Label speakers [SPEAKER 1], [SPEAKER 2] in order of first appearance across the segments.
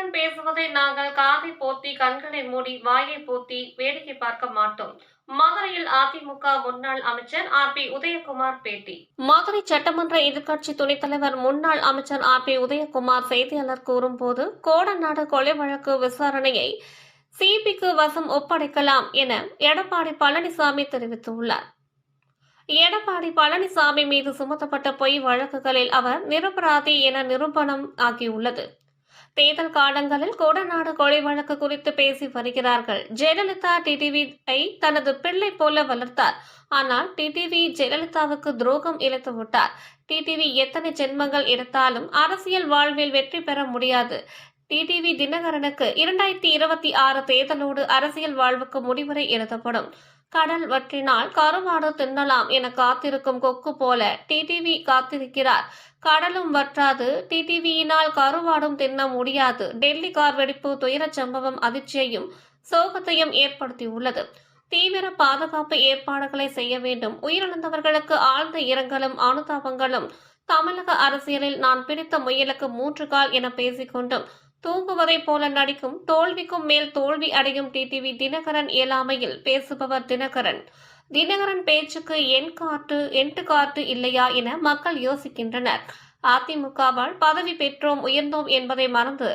[SPEAKER 1] தினகரன் பேசுவதை நாங்கள் காதை போர்த்தி கண்களை மூடி வாயை போர்த்தி வேடிக்கை பார்க்க மாட்டோம். மதுரையில் அதிமுக முன்னாள் அமைச்சர் ஆர்.பி. உதயகுமார் பேட்டி. மதுரை சட்டமன்ற எதிர்க்கட்சி துணைத் தலைவர் முன்னாள் அமைச்சர் ஆர்.பி. உதயகுமார் செய்தியாளர் கூறும்போது, கோடநாடு கொலை வழக்கு விசாரணையை சிபிக்கு வசம் ஒப்படைக்கலாம் என எடப்பாடி பழனிசாமி தெரிவித்துள்ளார். எடப்பாடி பழனிசாமி மீது சுமத்தப்பட்ட பொய் வழக்குகளில் அவர் நிரபராதி என நிரூபணம் ஆகியுள்ளது. தேர்தல் காலங்களில் கோடநாடு கொலை வழக்கு குறித்து பேசி வருகிறார்கள். ஜெயலலிதா டிடிவியை தனது பிள்ளை போல வளர்த்தார். ஆனால் டிடிவி ஜெயலலிதாவுக்கு துரோகம் இழைத்து விட்டார். டிடிவி எத்தனை ஜென்மங்கள் எடுத்தாலும் அரசியல் வாழ்வில் வெற்றி பெற முடியாது. டிடிவி தினகரனுக்கு 2026 தேர்தலோடு அரசியல் வாழ்வுக்கு முடிவுரை எழுதப்படும். கடல் வற்றினால் கருவாடு தின்னலாம் என காத்திருக்கும் கொக்கு போல டிடிவி காத்திருக்கிறார். கடலும் வற்றாது, டிடிவியினால் கருவாடும் தின்ன முடியாது. டெல்லி கார் வெடிப்பு துயரச் சம்பவம் அதிர்ச்சியையும் சோகத்தையும் ஏற்படுத்தியுள்ளது. தீவிர பாதுகாப்பு ஏற்பாடுகளை செய்ய வேண்டும். உயிரிழந்தவர்களுக்கு ஆழ்ந்த இரங்கலும் அனுதாபங்களும். தமிழக அரசியலில் நான் பிடித்த முயலுக்கு 3 கால் என பேசிக்கொண்டும் தூங்குவதைப் போல நடிக்கும், தோல்விக்கும் மேல் தோல்வி அடையும் டிடிவி தினகரன் இயலாமையில் பேசுபவர் தினகரன். தினகரன் பேச்சுக்கு என் காட்டு இல்லையா என மக்கள் யோசிக்கின்றனர். அதிமுகவால் பதவி பெற்றோம் உயர்ந்தோம் என்பதை மறந்து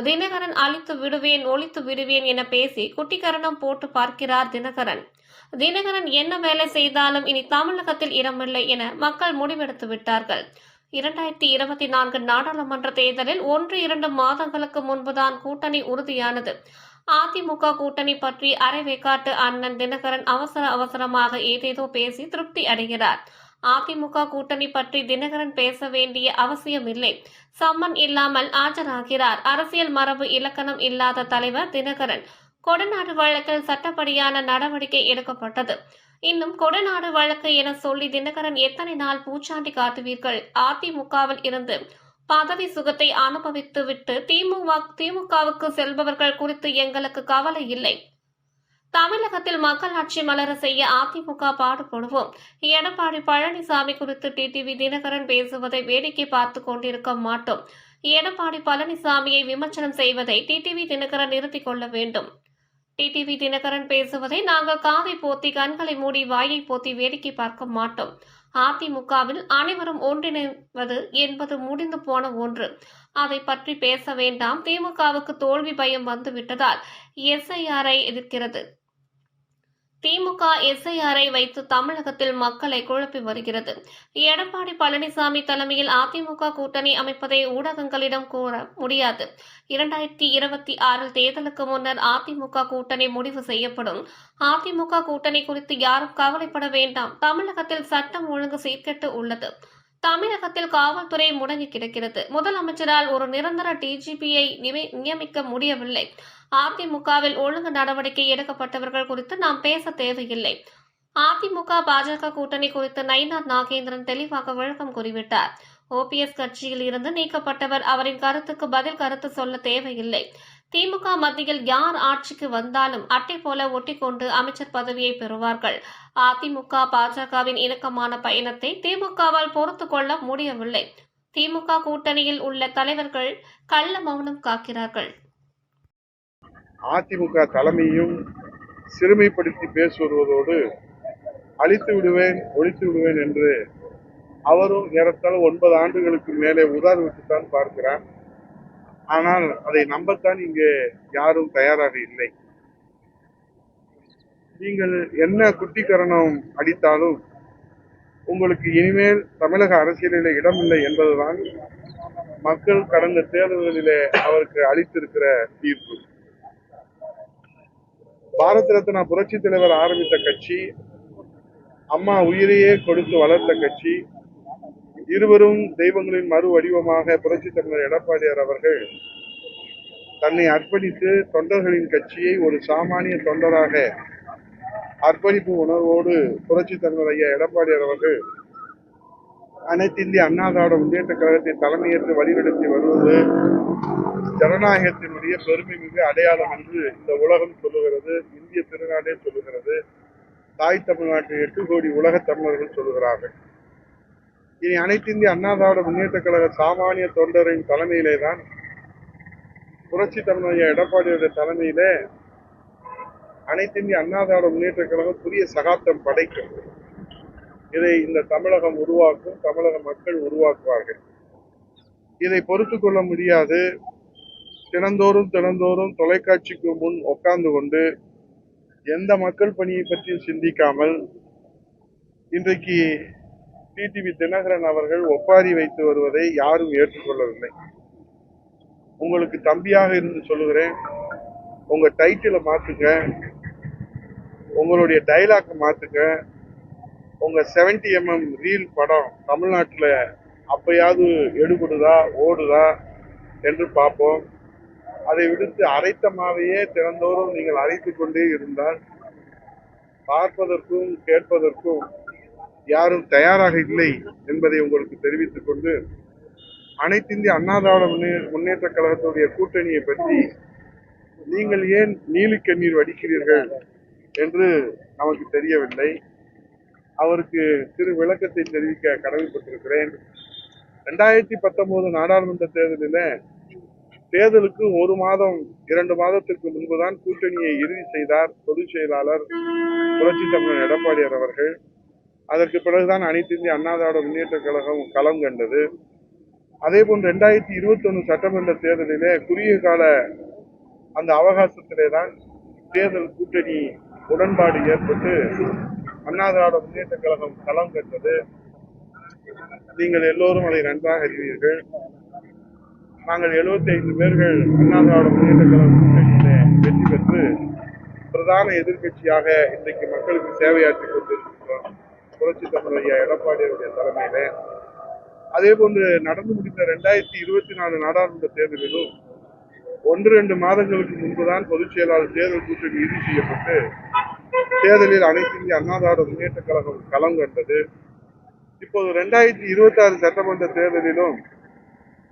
[SPEAKER 1] தினகரன் அழித்து விடுவேன் ஒழித்து விடுவேன் என பேசி குட்டிக்கரணம் போட்டு பார்க்கிறார் தினகரன். தினகரன் என்ன வேலை செய்தாலும் இனி தமிழகத்தில் இடமில்லை என மக்கள் முடிவெடுத்து விட்டார்கள். 2024 நாடாளுமன்ற தேர்தலில் 1-2 மாதங்களுக்கு முன்புதான் கூட்டணி உறுதியானது. அதிமுக கூட்டணி பற்றி அரைவேக்காட்டு அண்ணன் தினகரன் அவசரமாக ஏதேதோ பேசி திருப்தி அடைகிறார். அதிமுக கூட்டணி பற்றி தினகரன் பேச வேண்டிய அவசியமில்லை. சம்மன் இல்லாமல் ஆஜராகிறார். அரசியல் மரபு இலக்கணம் இல்லாத தலைவர் தினகரன். கொடநாடு வழக்கில் சட்டப்படியான நடவடிக்கை எடுக்கப்பட்டது. இன்னும் கொடநாடு வழக்கு என சொல்லி தினகரன் எத்தனை நாள் பூச்சாண்டி காட்டுவீர்கள்? அதிமுகவில் இருந்து பதவி சுகத்தை அனுபவித்துவிட்டு திமுகவுக்கு செல்பவர்கள் குறித்து எங்களுக்கு கவலை இல்லை. தமிழகத்தில் மக்களாட்சி மலர செய்ய அதிமுக பாடுபடுவோம். எடப்பாடி பழனிசாமி குறித்து டிடிவி தினகரன் பேசுவதை வேடிக்கை பார்த்துக் கொண்டிருக்க மாட்டோம். எடப்பாடி பழனிசாமியை விமர்சனம் செய்வதை டிடிவி தினகரன் நிறுத்திக் கொள்ள வேண்டும். டிடிவி தினகரன் பேசுவதை நாங்கள் காதை போத்தி கண்களை மூடி வாயை போத்தி வேடிக்கை பார்க்க மாட்டோம். அதிமுகவில் அனைவரும் ஒன்றிணைவது என்பது முடிந்து போன ஒன்று. அதை பற்றி பேச வேண்டாம். திமுகவுக்கு தோல்வி பயம் வந்துவிட்டதால் எஸ்ஐஆரை எதிர்க்கிறது. திமுக எஸ்ஐஆரை வைத்து தமிழகத்தில் மக்களை குழப்பி வருகிறது. எடப்பாடி பழனிசாமி தலைமையில் அதிமுக கூட்டணி அமைப்பதை ஊடகங்களிடம் கூற முடியாது. 2026 தேர்தலுக்கு முன்னர் அதிமுக கூட்டணி முடிவு செய்யப்படும். அதிமுக கூட்டணி குறித்து யாரும் கவலைப்பட வேண்டாம். தமிழகத்தில் சட்டம் ஒழுங்கு சீர்கெட்டு உள்ளது. தமிழகத்தில் காவல்துறை முடங்கி கிடக்கிறது. முதலமைச்சரால் ஒரு நிரந்தர டிஜிபியை நியமிக்க முடியவில்லை. அதிமுகவில் ஒழுங்கு நடவடிக்கை எடுக்கப்பட்டவர்கள் குறித்து நாம் பேச தேவையில்லை. அதிமுக பாஜக கூட்டணி குறித்து நயினார் நாகேந்திரன் தெளிவாக விளக்கம் கூறிவிட்டார். ஓபிஎஸ் கட்சியில் இருந்து நீக்கப்பட்டவர். அவரின் கருத்துக்கு பதில் கருத்து சொல்ல தேவையில்லை. திமுக மத்தியில் யார் ஆட்சிக்கு வந்தாலும் அட்டை போல ஒட்டிக்கொண்டு அமைச்சர் பதவியை பெறுவார்கள். அதிமுக பாஜகவின் இணக்கமான பயணத்தை திமுகவால் பொறுத்துக் கொள்ள முடியவில்லை. திமுக கூட்டணியில் உள்ள தலைவர்கள் கள்ள மௌனம் காக்கிறார்கள்.
[SPEAKER 2] அதிமுக தலைமையும் சிறுமைப்படுத்தி பேசுவதோடு அழித்து விடுவேன் ஒழித்து விடுவேன் என்று அவரும் ஏறத்தாழ 9 ஆண்டுகளுக்கு மேலே உதாரணத்துத்தான் பார்க்கிறார். ஆனால் அதை நம்பத்தான் இங்கே யாரும் தயாராக இல்லை. நீங்கள் என்ன குட்டிக்கரணம் அடித்தாலும் உங்களுக்கு இனிமேல் தமிழக அரசியலிலே இடமில்லை என்பதுதான் மக்கள் கடந்த தேர்தல்களிலே அவருக்கு அளித்திருக்கிற தீர்ப்பு. பாரத ரத்னா புரட்சி தலைவர் ஆரம்பித்த கட்சி, அம்மா உயிரையே கொடுத்து வளர்த்த கட்சி, இருவரும் தெய்வங்களின் மறு வடிவமாக புரட்சி தலைவர் எடப்பாடியார் அவர்கள் தன்னை அர்ப்பணித்து தொண்டர்களின் கட்சியை ஒரு சாமானிய தொண்டராக அர்ப்பணிப்பு உணர்வோடு புரட்சி தலைவர் ஐயா எடப்பாடியார் அவர்கள் அனைத்து இந்திய அண்ணா திராவிட முன்னேற்ற கழகத்தை தலைமையேற்று வழிநடத்தி வருவது ஜனநாயகத்தினுடைய பெருமை மிகு அடையாளம் என்று இந்த உலகம் சொல்லுகிறது. இந்திய திருநாடே சொல்லுகிறது. தாய் தமிழ்நாட்டில் 8 கோடி உலக தமிழர்கள் சொல்லுகிறார்கள். இனி அனைத்து இந்திய அண்ணா திராவிட முன்னேற்ற கழக சாமானிய தொண்டரின் தலைமையிலே தான் புரட்சி தமிழர் எடப்பாடியுடைய தலைமையில அனைத்து இந்திய அண்ணா திராவிட முன்னேற்ற கழகம் புதிய சகாப்தம் படைக்கும். இதை இந்த தமிழகம் உருவாக்கும், தமிழக மக்கள் உருவாக்குவார்கள். இதை பொறுத்து கொள்ள முடியாது. தினந்தோறும் தொலைக்காட்சிக்கு முன் உட்கார்ந்து கொண்டு எந்த மக்கள் பணியை பற்றி சிந்திக்காமல் இன்றைக்கு டிடிவி தினகரன் அவர்கள் ஒப்பாரி வைத்து வருவதை யாரும் ஏற்றுக்கொள்ளவில்லை. உங்களுக்கு தம்பியாக இருந்து சொல்லுகிறேன், உங்க டைட்டிலை மாத்துங்க, உங்களுடைய டைலாக் மாத்துங்க. உங்க 70mm ரீல் படம் தமிழ்நாட்டுல அப்பயாவது எடுபடுதா ஓடுதா என்று பார்ப்போம். அதை விடுத்து அரைத்த மாவையே தினந்தோறும் நீங்கள் அரைத்துக் கொண்டே இருந்தால் பார்ப்பதற்கும் கேட்பதற்கும் யாரும் தயாராக இல்லை என்பதை உங்களுக்கு தெரிவித்துக் கொண்டு, அனைத்து இந்திய அண்ணா திராவிட முன்னேற்ற கழகத்துடைய கூட்டணியை பற்றி நீங்கள் ஏன் நீலிக்கண்ணீர் வடிக்கிறீர்கள் என்று நமக்கு தெரியவில்லை. அவருக்கு சிறு விளக்கத்தை தெரிவிக்க கடமைப்பட்டிருக்கிறேன். 2019 நாடாளுமன்ற தேர்தலுக்கு 1 மாதம் 2 மாதத்திற்கு முன்புதான் கூட்டணியை இறுதி செய்தார் பொதுச் செயலாளர் புரட்சி தமிழர் எடப்பாடியார் அவர்கள். அதற்கு பிறகுதான் அனைத்து இந்திய அண்ணா திராவிட முன்னேற்ற கழகம் களம் கண்டது. அதே போன்று 2021 சட்டமன்ற தேர்தலிலே குறுகிய கால அந்த அவகாசத்திலே தான் தேர்தல் கூட்டணி உடன்பாடு ஏற்பட்டு அண்ணா திராவிட முன்னேற்ற கழகம் களம் கண்டது. நீங்கள் எல்லோரும் அதை நன்றாக அறிவீர்கள். நாங்கள் 75 பேர்கள் அண்ணா திராவிட முன்னேற்ற கழகம் கூட்டணியிலே வெற்றி பெற்று பிரதான எதிர்கட்சியாக இன்றைக்கு மக்களுக்கு சேவையாற்றிக் கொண்டிருக்கிறோம் புரட்சி தமிழர் எடப்பாடியுடைய தலைமையிலே. அதே போன்று நடந்து முடிந்த 2024 நாடாளுமன்ற தேர்தலிலும் 1-2 மாதங்களுக்கு முன்புதான் பொதுச் செயலாளர் தேர்தல் கூட்டணி இறுதி செய்யப்பட்டு தேர்தலில் அனைத்து இந்திய அண்ணா திராவிட முன்னேற்ற கழகம் களம் கண்டது. இப்போது 2026 சட்டமன்ற தேர்தலிலும்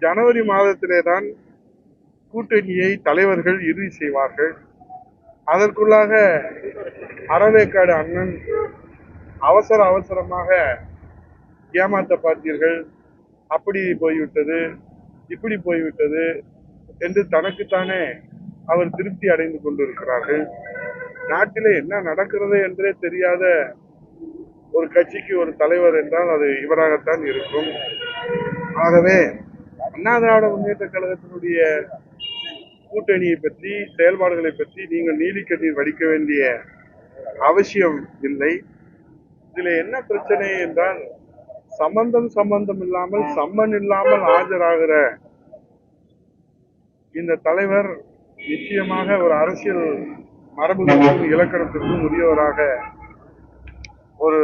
[SPEAKER 2] ஜனவரி மாதத்திலே தான் கூட்டணியை தலைவர்கள் இறுதி செய்வார்கள். அதற்குள்ளாக அறவேக்காடு அண்ணன் அவசரமாக ஏமாற்ற பார்த்தீர்கள், அப்படி போய்விட்டது இப்படி போய்விட்டது என்று தனக்குத்தானே அவர் திருப்தி அடைந்து கொண்டிருக்கிறார்கள். நாட்டிலே என்ன நடக்கிறது என்றே தெரியாத ஒரு கட்சிக்கு ஒரு தலைவர் என்றால் அது இவராகத்தான் இருக்கும். ஆகவே அண்ணா திராவிட முன்னேற்ற கழகத்தினுடைய கூட்டணியை பற்றி செயல்பாடுகளை பற்றி நீங்கள் நீலிக்கண்ணீர் வடிக்க வேண்டிய அவசியம் இல்லை. இதுல என்ன பிரச்சனை என்றால் சம்பந்தம் இல்லாமல் சம்மன் இல்லாமல் ஆஜராகிற இந்த தலைவர் நிச்சயமாக ஒரு அரசியல் மரபுக்கும் இலக்கணத்திற்கும் உரியவராக ஒரு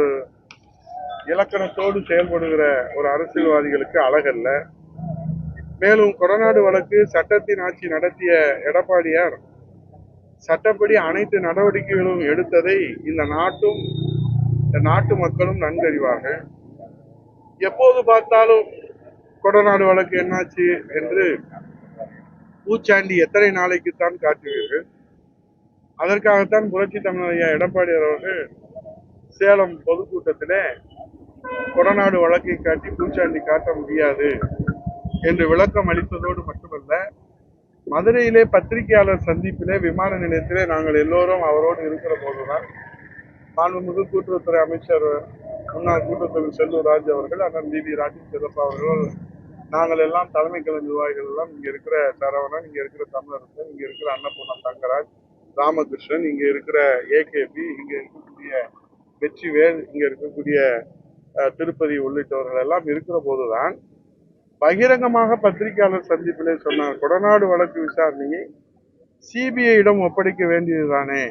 [SPEAKER 2] இலக்கணத்தோடு செயல்படுகிற ஒரு அரசியல்வாதிகளுக்கு அழகல்ல. மேலும் கொடநாடு வழக்கு சட்டத்தின் ஆட்சி நடத்திய எடப்பாடியார் சட்டப்படி அனைத்து நடவடிக்கைகளும் எடுத்ததை இந்த நாட்டு மக்களும் நன்கறிவார்கள். எப்போது பார்த்தாலும் கொடநாடு வழக்கு என்னாச்சு என்று பூச்சாண்டி எத்தனை நாளைக்குத்தான் காட்டுவீர்கள்? அதற்காகத்தான் புரட்சி தமிழர் எடப்பாடியார் அவர்கள் சேலம் பொதுக்கூட்டத்திலே கொடநாடு வழக்கை காட்டி பூச்சாண்டி காட்ட முடியாது என்று விளக்கம் அளித்ததோடு மட்டுமல்ல, மதுரையிலே பத்திரிகையாளர் சந்திப்பிலே விமான நிலையத்திலே நாங்கள் எல்லோரும் அவரோடு இருக்கிற போதுதான் மாண்புமிகு கூட்டுறவுத்துறை அமைச்சர் முன்னாள் கூட்டுறவுத்துறை செல்லூர் ராஜ் அவர்கள், அண்ணன் டிவி ராஜேஷ் சிதப்பா அவர்கள், நாங்கள் எல்லாம் தலைமை கழக நிர்வாகிகள் எல்லாம் இங்க இருக்கிற சரவணன், இங்க இருக்கிற தமிழரசன், இங்க இருக்கிற அன்னபூர்ணம் தங்கராஜ், ராமகிருஷ்ணன், இங்க இருக்கிற ஏகேபி, இங்க இருக்கக்கூடிய வெற்றிவேல், இங்க இருக்கக்கூடிய திருப்பதி உள்ளிட்டவர்கள் எல்லாம் இருக்கிற போதுதான் பகிரங்கமாக பத்திரிகையாளர் சந்திப்பிலே சொன்னார், கொடநாடு வழக்கு விசாரணையை சிபிஐயிடம் ஒப்படைக்க வேண்டியதுதானே,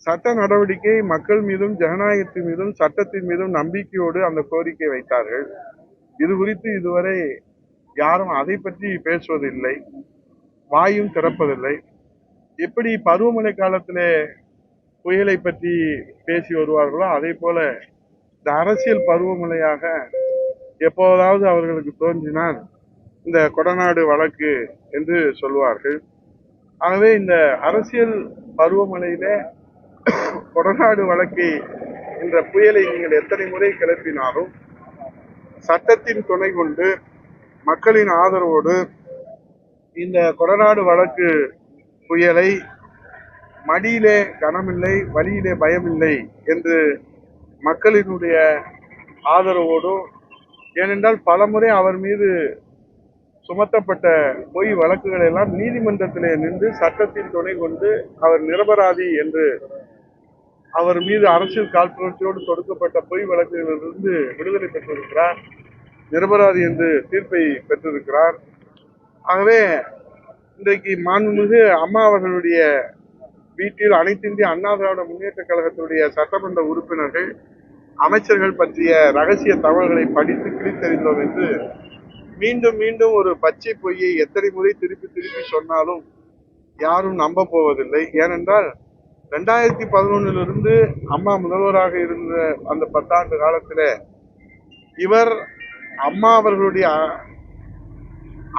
[SPEAKER 2] சட்ட நடவடிக்கை மக்கள் மீதும் ஜனநாயகத்தின் மீதும் சட்டத்தின் மீதும் நம்பிக்கையோடு அந்த கோரிக்கை வைத்தார்கள். இது குறித்து இதுவரை யாரும் அதை பற்றி பேசுவதில்லை, வாயும் திறப்பதில்லை. எப்படி பருவமழை காலத்திலே புயலை பற்றி பேசி வருவார்களோ அதே போல இந்த அரசியல் பருவமழையாக எப்போதாவது அவர்களுக்கு தோன்றினால் இந்த கொடநாடு வழக்கு என்று சொல்வார்கள். ஆகவே இந்த அரசியல் பருவமழையிலே கொடநாடு வழக்கை என்ற புயலை நீங்கள் எத்தனை முறை கிளப்பினாலும் சட்டத்தின் துணை கொண்டு மக்களின் ஆதரவோடு இந்த கொடநாடு வழக்கு புயலை மடியிலே கனமில்லை, வழியிலே பயமில்லை என்று மக்களினுடைய ஆதரவோடும், ஏனென்றால் பலமுறை அவர் மீது சுமத்தப்பட்ட பொய் வழக்குகள் எல்லாம் நீதிமன்றத்திலே நின்று சட்டத்தின் துணை கொண்டு அவர் நிரபராதி என்று அவர் மீது அரசியல் காழ்ப்புணர்ச்சியோடு தொடுக்கப்பட்ட பொய் வழக்குகளிலிருந்து விடுதலை பெற்றிருக்கிறார். நிரபராதி என்று தீர்ப்பை பெற்றிருக்கிறார். ஆகவே இன்றைக்கு மாண்புமிகு அம்மா அவர்களுடைய வீட்டில் அனைத்து இந்திய அண்ணா திராவிட முன்னேற்ற கழகத்தினுடைய சட்டமன்ற உறுப்பினர்கள் அமைச்சர்கள் பற்றிய ரகசிய தகவல்களை படித்து கிழித்தறிந்தோம் என்று மீண்டும் மீண்டும் ஒரு பச்சை பொய்யை எத்தனை முறை திருப்பி திருப்பி சொன்னாலும் யாரும் நம்ப போவதில்லை. ஏனென்றால் 2011 அம்மா முதல்வராக இருந்த அந்த 10 ஆண்டு காலத்தில் இவர் அம்மா அவர்களுடைய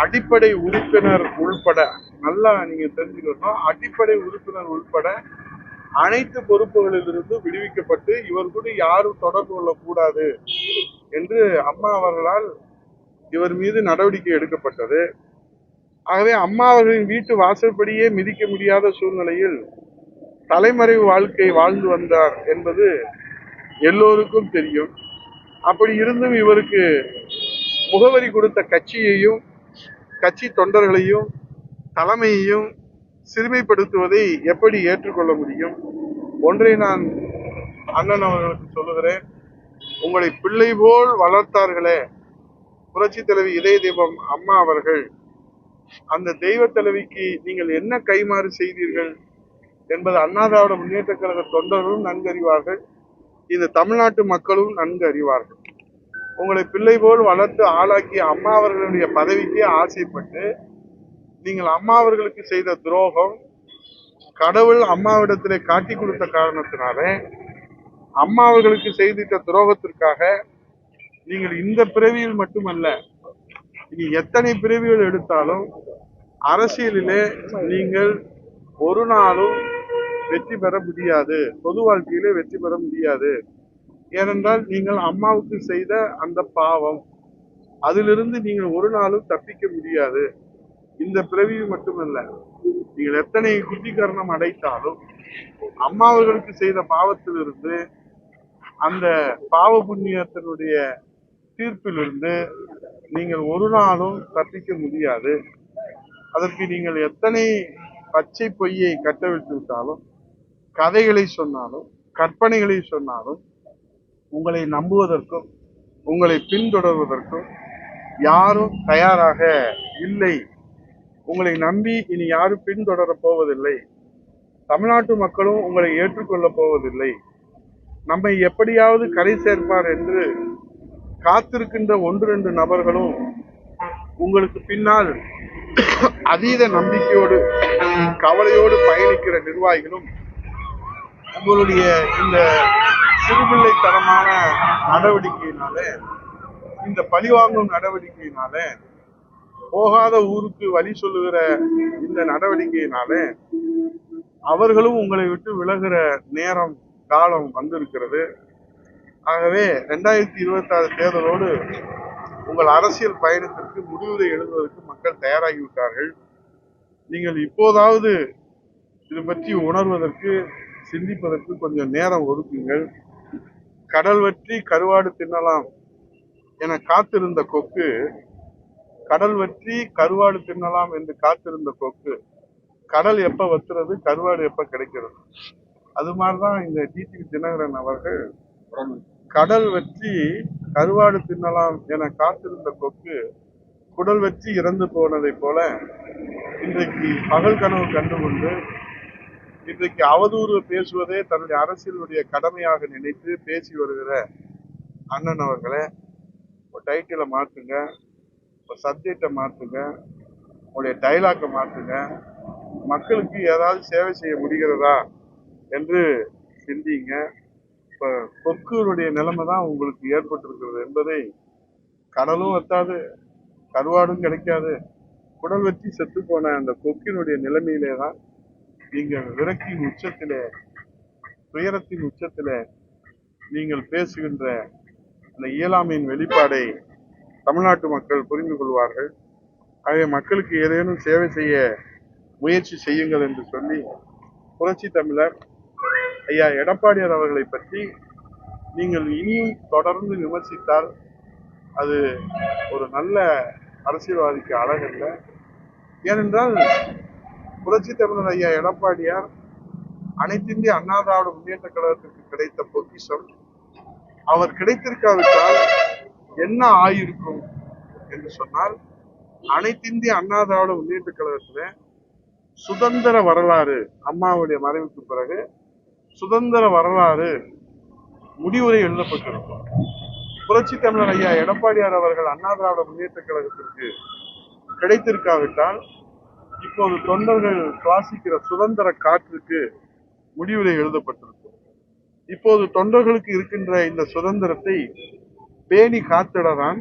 [SPEAKER 2] அடிப்படை உறுப்பினர் உள்பட, நல்லா நீங்க தெரிஞ்சுக்கணும், அடிப்படை உறுப்பினர் உள்பட அனைத்து பொறுப்புகளிலிருந்து விடுவிக்கப்பட்டு இவர் கூட யாரும் தொடர்பு கொள்ளக்கூடாது என்று அம்மா அவர்களால் இவர் மீது நடவடிக்கை எடுக்கப்பட்டது. ஆகவே அம்மா அவர்களின் வீட்டு வாசற்படியே மிதிக்க முடியாத சூழ்நிலையில் தலைமறைவு வாழ்க்கை வாழ்ந்து வந்தார் என்பது எல்லோருக்கும் தெரியும். அப்படி இருந்தும் இவருக்கு முகவரி கொடுத்த கட்சியையும் கட்சி தொண்டர்களையும் தலைமையையும் சிறுமைப்படுத்துவதை எப்படி ஏற்றுக்கொள்ள முடியும்? ஒன்றை நான் அண்ணன் அவர்களுக்கு சொல்லுகிறேன், உங்களை பிள்ளை போல் வளர்த்தார்களே புரட்சி தலைவி இதய தெய்வம் அம்மா அவர்கள், அந்த தெய்வ தலைவிக்கு நீங்கள் என்ன கைமாறு செய்தீர்கள் என்பது அண்ணா திராவிட முன்னேற்ற கழக தொண்டர்களும் நன்கு அறிவார்கள், இந்த தமிழ்நாட்டு மக்களும் நன்கு அறிவார்கள். உங்களை பிள்ளை போல் வளர்த்து ஆளாக்கிய அம்மா அவர்களுடைய பதவிக்கே ஆசைப்பட்டு நீங்கள் அம்மா அவர்களுக்கு செய்த துரோகம் கடவுள் அம்மாவிடத்திலே காட்டி கொடுத்த காரணத்தினால அம்மா அவர்களுக்கு செய்திட்ட துரோகத்திற்காக நீங்கள் இந்த பிறவியில் மட்டுமல்ல, இனி எத்தனை பிறவிகள் எடுத்தாலும் அரசியலிலே நீங்கள் ஒரு நாளும் வெற்றி பெற முடியாது, பொது வாழ்க்கையிலே வெற்றி பெற முடியாது. ஏனென்றால் நீங்கள் அம்மாவுக்கு செய்த அந்த பாவம், அதிலிருந்து நீங்கள் ஒரு நாளும் தப்பிக்க முடியாது. இந்த பிறவியில் மட்டுமல்ல, நீங்கள் எத்தனை குட்டிகரணம் அடைத்தாலும் அம்மா அவர்களுக்கு செய்த பாவத்திலிருந்து, அந்த பாவ புண்ணியத்தினுடைய தீர்ப்பிலிருந்து நீங்கள் ஒரு நாளும் தப்பிக்க முடியாது. அதற்கு நீங்கள் எத்தனை பச்சை பொய்யை கட்டவிழ்த்து விட்டாலும், கதைகளை சொன்னாலும், கற்பனைகளை சொன்னாலும், உங்களை நம்புவதற்கும் உங்களை பின்தொடர்வதற்கும் யாரும் தயாராக இல்லை. உங்களை நம்பி இனி யாரும் பின்தொடரப் போவதில்லை. தமிழ்நாட்டு மக்களும் உங்களை ஏற்றுக்கொள்ளப் போவதில்லை. நம்மை எப்படியாவது கரை சேர்ப்பார் என்று காத்திருக்கின்ற 1-2 நபர்களும் உங்களுக்கு பின்னால் அதீத நம்பிக்கையோடு கவலையோடு பயணிக்கிற நிர்வாகிகளும் உங்களுடைய இந்த சிறுபிள்ளைத்தனமான நடவடிக்கையினால, இந்த பழிவாங்கும் நடவடிக்கையினால, போகாத ஊருக்கு வழி சொல்லுகிற இந்த நடவடிக்கையினால அவர்களும் உங்களை விட்டு விலகிற நேரம் காலம் வந்திருக்கிறது. ஆகவே 2026 தேர்தலோடு உங்கள் அரசியல் பயணத்திற்கு முடிவுரை எழுதுவதற்கு மக்கள் தயாராகிவிட்டார்கள். நீங்கள் இப்போதாவது இது பற்றி உணர்வதற்கு, சிந்திப்பதற்கு கொஞ்சம் நேரம் ஒதுக்குங்கள். கடல் வற்றி கருவாடு தின்னலாம் என காத்திருந்த கொக்கு, கடல் வற்றி கருவாடு தின்னலாம் என்று காத்திருந்த கொக்கு, கடல் எப்ப வத்துறது, கருவாடு எப்ப கிடைக்கிறது? அது மாதிரிதான் இந்த டிடிவி தினகரன் அவர்கள் கடல் வற்றி கருவாடு தின்னலாம் என காத்திருந்த கொக்கு குடல் வற்றி இறந்து போனதை போல இன்றைக்கு பகல் கனவு கண்டுகொண்டு இன்றைக்கு அவதூறு பேசுவதே தன்னுடைய அரசியலுடைய கடமையாக நினைத்து பேசி வருகிற அண்ணன் அவர்களே, ஒரு டைட்டிலை மாற்றுங்க, ஒரு சப்ஜெக்டை மாற்றுங்க, உங்களுடைய டைலாக்கை மாற்றுங்க. மக்களுக்கு ஏதாவது சேவை செய்ய முடிகிறதா என்று சிந்திங்க. இப்ப கொக்குடைய நிலைமை தான் உங்களுக்கு ஏற்பட்டிருக்கிறது என்பதை, கடலும் வத்தாது, கருவாடும் கிடைக்காது, குடல் வச்சு செத்து போன அந்த கொக்கினுடைய நிலைமையிலே தான் நீங்கள் விரக்தியின் உச்சத்திலே, துயரத்தின் உச்சத்திலே நீங்கள் பேசுகின்ற அந்த இயலாமையின் வெளிப்பாடை தமிழ்நாட்டு மக்கள் புரிந்து கொள்வார்கள். ஆகவே மக்களுக்கு ஏதேனும் சேவை செய்ய முயற்சி செய்யுங்கள் என்று சொல்லி புரட்சி தமிழர் ஐயா எடப்பாடியார் அவர்களை பற்றி நீங்கள் இனியும் தொடர்ந்து விமர்சித்தால் அது ஒரு நல்ல அரசியல்வாதிக்கு அழகல்ல. ஏனென்றால் புரட்சி தமிழர் ஐயா எடப்பாடியார் அனைத்திந்திய அண்ணா திராவிட முன்னேற்ற கழகத்திற்கு கிடைத்த பொக்கிஷம். அவர் கிடைத்திருக்காவிட்டால் என்ன ஆயிருக்கும் என்று சொன்னால், அனைத்திந்திய அண்ணா திராவிட முன்னேற்ற கழகத்துல சுதந்திர வரலாறு, அம்மாவுடைய மறைவுக்கு பிறகு சுதந்திர வரலாறு முடிவுரை எழுதப்பட்டிருக்கும். புரட்சி தமிழர் ஐயா எடப்பாடியார் அவர்கள் அண்ணா திராவிட முன்னேற்ற கழகத்திற்கு கிடைத்திருக்காவிட்டால் இப்போது தொண்டர்கள் சுவாசிக்கிற சுதந்திர காற்றுக்கு முடிவுரை எழுதப்பட்டிருக்கும். இப்போது தொண்டர்களுக்கு இருக்கின்ற இந்த சுதந்திரத்தை பேணி காத்திடதான்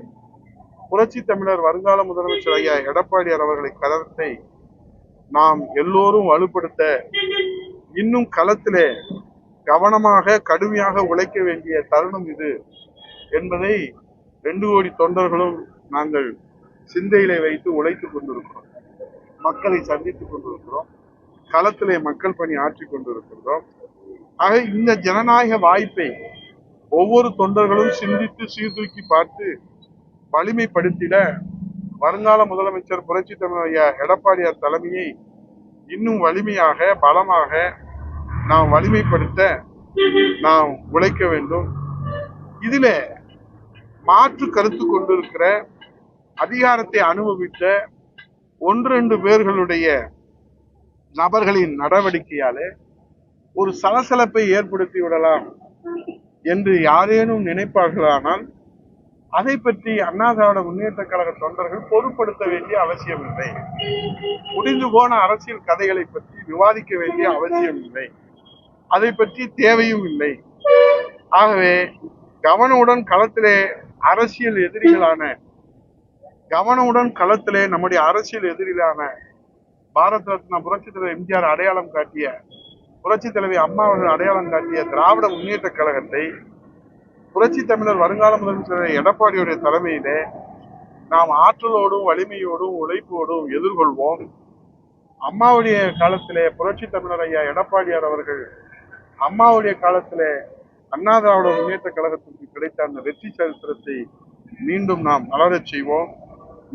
[SPEAKER 2] புரட்சி தமிழர் வருங்கால முதலமைச்சர் ஐயா எடப்பாடியார் அவர்களை கருத்தை நாம் எல்லோரும் வலுப்படுத்த இன்னும் களத்திலே கவனமாக கடுமையாக உழைக்க வேண்டிய தருணம் இது என்பதை 2 கோடி தொண்டர்களும் நாங்கள் சிந்தையிலே வைத்து உழைத்துக் கொண்டிருக்கிறோம். மக்களை சந்தித்துக் கொண்டிருக்கிறோம். களத்திலே மக்கள் பணி ஆற்றிக் கொண்டிருக்கிறோம். ஆக இந்த ஜனநாயக வாய்ப்பை ஒவ்வொரு தொண்டர்களும் சிந்தித்து சீர்தூக்கி பார்த்து வலிமைப்படுத்திட வருங்கால முதலமைச்சர் புரட்சி தமிழர் ஐயா எடப்பாடியார் தலைமையை இன்னும் வலிமையாக பலமாக நாம் வலிமைப்படுத்த நாம் உழைக்க வேண்டும். இதில மாற்று கருத்து கொண்டிருக்கிற அதிகாரத்தை அனுபவித்த 1-2 பேர்களுடைய நபர்களின் நடவடிக்கையாலே ஒரு சலசலப்பை ஏற்படுத்தி விடலாம் என்று யாரேனும் நினைப்பார்களானால் அதை பற்றி அண்ணா திராவிட முன்னேற்ற கழக தொண்டர்கள் பொருட்படுத்த வேண்டிய அவசியம் இல்லை. முடிந்து போன அரசியல் கதைகளை பற்றி விவாதிக்க வேண்டிய அவசியம் இல்லை. அதை பற்றி தேவையும் இல்லை. ஆகவே கவனமுடன் களத்திலே அரசியல் எதிரிகளான நம்முடைய அரசியல் எதிரிகளான பாரத ரத்னா புரட்சி தலைவர் எம்ஜிஆர் அடையாளம் காட்டிய, புரட்சி தலைவி அம்மா அவர்கள் அடையாளம் காட்டிய திராவிட முன்னேற்ற கழகத்தை புரட்சி தமிழர் வருங்கால முதலமைச்சர் எடப்பாடியுடைய தலைமையிலே நாம் ஆற்றலோடும் வலிமையோடும் உழைப்போடும் எதிர்கொள்வோம். அம்மாவுடைய காலத்திலே புரட்சி தமிழர் ஐயா எடப்பாடியார் அவர்கள் அம்மாவுடைய காலத்திலே அண்ணா திராவிட முன்னேற்ற கழகத்திற்கு கிடைத்த அந்த வெற்றி சரித்திரத்தை மீண்டும் நாம் மலரச் செய்வோம்.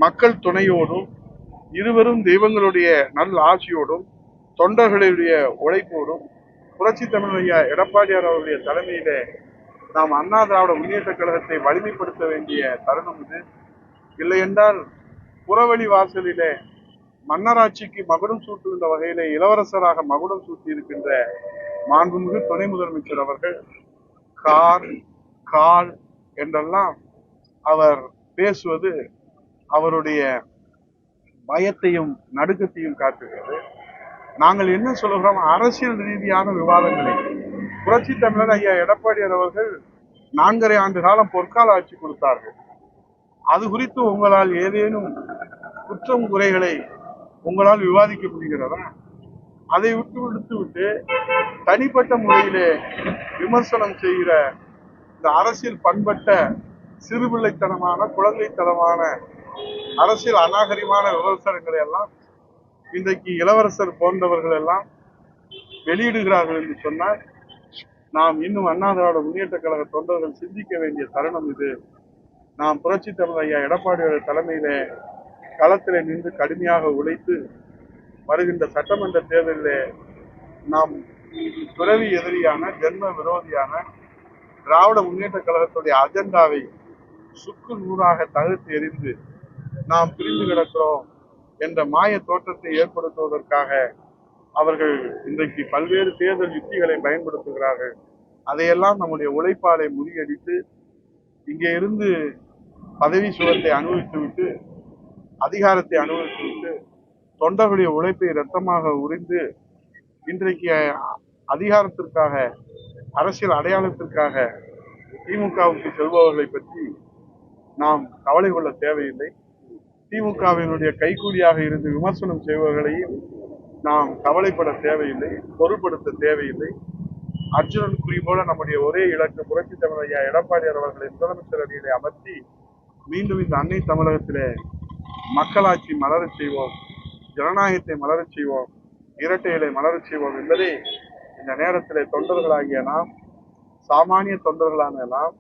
[SPEAKER 2] மக்கள் துணையோடும் இருவரும் தெய்வங்களுடைய நல் ஆட்சியோடும் தொண்டர்களுடைய உழைப்போடும் புரட்சி தமிழர் ஐயா எடப்பாடியார் அவருடைய தலைமையிலே நாம் அண்ணா திராவிட முன்னேற்ற கழகத்தை வலிமைப்படுத்த வேண்டிய தருணம் இது. இல்லை என்றால் புறவழி வாசலிலே மன்னராட்சிக்கு மகுடம் சூட்டுகின்ற வகையிலே இளவரசராக மகுடம் சூட்டி இருக்கின்ற மாண்புமிகு துணை முதலமைச்சர் அவர்கள் கால் என்றெல்லாம் அவர் பேசுவது அவருடைய பயத்தையும் நடுக்கத்தையும் காட்டுகிறது. நாங்கள் என்ன சொல்லுகிறோம்? அரசியல் ரீதியான விவாதங்களை புரட்சி தமிழர் ஐயா எடப்பாடியார் அவர்கள் 4½ ஆண்டு காலம் பொற்கால ஆட்சி கொடுத்தார்கள். அது குறித்து உங்களால் ஏதேனும் குற்றம் குறைகளை உங்களால் விவாதிக்க முடிகிறதா? அதை விட்டு தனிப்பட்ட முறையிலே விமர்சனம் செய்கிற இந்த அரசியல் பண்பட்ட சிறுபிள்ளைத்தனமான குழந்தைத்தனமான அரசியல் அநாகரிகமான விமர்சனங்களை எல்லாம் இன்றைக்கு இளவரசர் போன்றவர்கள் எல்லாம் வெளியிடுகிறார்கள் என்று சொன்னால் நாம் இன்னும் அண்ணா திராவிட முன்னேற்ற கழக தொண்டர்கள் சிந்திக்க வேண்டிய தருணம் இது. நாம் புரட்சி தமிழர் ஐயா எடப்பாடியோட தலைமையிலே களத்திலே நின்று கடுமையாக உழைத்து வருகின்ற சட்டமன்ற தேர்தலிலே நாம் துறவி எதிரியான ஜென்ம விரோதியான திராவிட முன்னேற்ற கழகத்துடைய அஜெண்டாவை சுக்கு நூறாக தகர்த்து எறிந்து நாம் பிரிந்து கிடக்கிறோம் என்ற மாய தோற்றத்தை ஏற்படுத்துவதற்காக அவர்கள் இன்றைக்கு பல்வேறு தேர்தல் யுக்திகளை பயன்படுத்துகிறார்கள். அதையெல்லாம் நம்முடைய உழைப்பாலை முறியடித்து இங்கே இருந்து பதவி சுகத்தை அனுபவித்துவிட்டு அதிகாரத்தை அனுபவித்துவிட்டு தொண்டர்களுடைய உழைப்பை இரத்தமாக உறிந்து இன்றைக்கு அதிகாரத்திற்காக அரசியல் அடையாளத்திற்காக திமுகவுக்கு செல்பவர்களை பற்றி நாம் கவலை கொள்ள தேவையில்லை. திமுகவினுடைய கைக்கூலியாக இருந்து விமர்சனம் செய்பவர்களையும் நாம் கவலைப்பட தேவையில்லை, பொருட்படுத்த தேவையில்லை. அர்ஜுனன் குறி போல நம்முடைய ஒரே இலக்கு புரட்சி தமிழர் ஐயா எடப்பாடியார் அவர்களை முதலமைச்சர் அணியிலே அமர்த்தி மீண்டும் இந்த அன்னை தமிழகத்திலே மக்களாட்சி மலரச் செய்வோம், ஜனநாயகத்தை மலரச் செய்வோம், இரட்டை இலை மலரச் செய்வோம் என்பதை இந்த நேரத்தில் தொண்டர்களாகிய நாம், சாமானிய தொண்டர்களான நாம்,